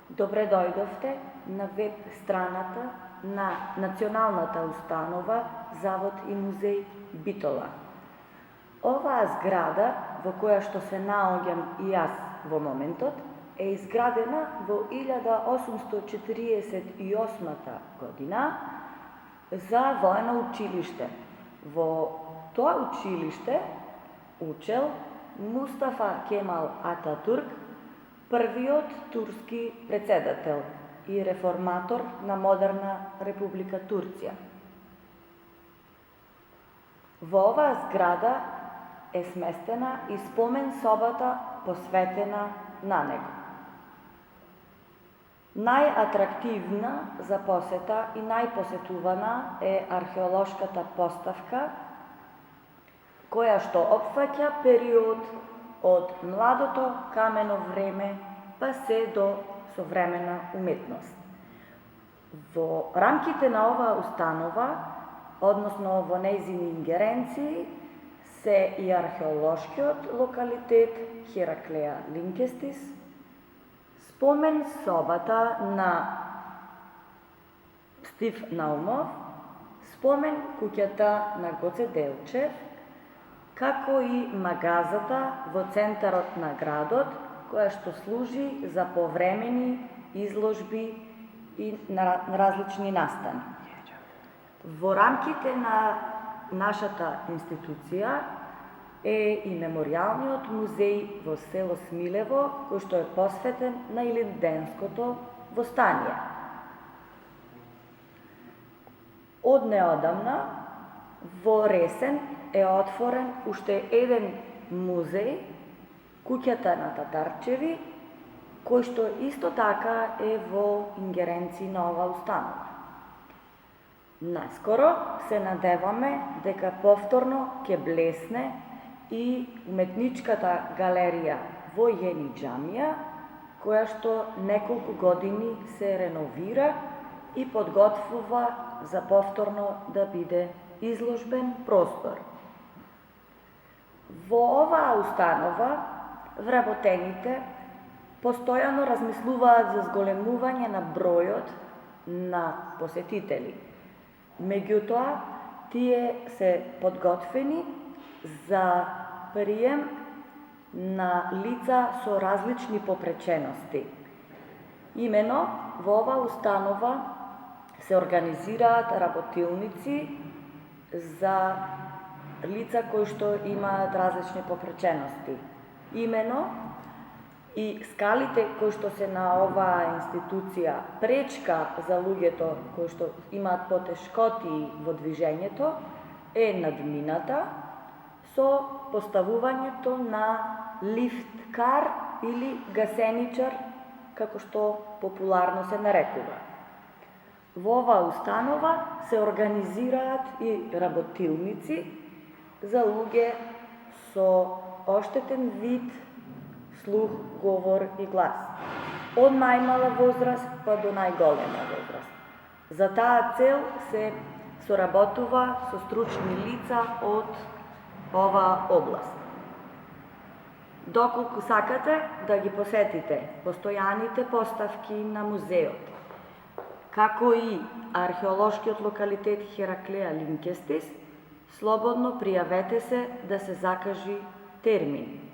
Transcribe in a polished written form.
Добре дојдовте на веб страната на Националната установа Завод и музеј Битола. Оваа зграда, во која што се наоѓам и јас во моментот, е изградена во 1848 година за воено училиште. Во тоа училиште учел Мустафа Кемал Ататурк, првиот турски председател и реформатор на модерна Република Турција. Во оваа зграда е сместена и спомен собата посветена на него. Најатрактивна за посета и најпосетувана е археолошката поставка, која што опфаќа период од младото камено време па се до современа уметност. Во рамките на оваа установа, односно во нејзини ингеренции, се и археолошкиот локалитет Хераклеа Линкестис, спомен собата на Стив Наумов, спомен куќата на Гоце Делчев, како и магазата во центарот на градот, која што служи за повремени изложби и на различни настани. Во рамките на нашата институција е и меморијалниот музеј во село Смилево, кој што е посветен на Илинденското востание. Од неодамна, во Ресен е отворен уште еден музеј, куќата на Татарчеви, кој што исто така е во ингеренција на оваа установа. Наскоро се надеваме дека повторно ќе блесне и уметничката галерија во Јени џамија, која што неколку години се реновира и подготвува за повторно да биде изложбен простор. Во оваа установа вработените постојано размислуваат за зголемување на бројот на посетители. Меѓутоа, тие се подготвени за прием на лица со различни попречености. Имено, во оваа установа се организираат работилници за лица кои што имаат различни попречености. Имено, и скалите кои што се на оваа институција пречка за луѓето кои што имаат потешкоти во движењето е надмината со поставувањето на лифткар или гасеничар, како што популарно се нарекува. Во оваа установа се организираат и работилници за луѓе со оштетен вид слух, говор и глас, од најмала возраст па до најголема возраст. За таа цел се соработува со стручни лица од оваа област. Доколку сакате да ги посетите постојаните поставки на музеот, како и археолошкиот локалитет Хераклеа Линкестис, слободно пријавете се да се закажи термин.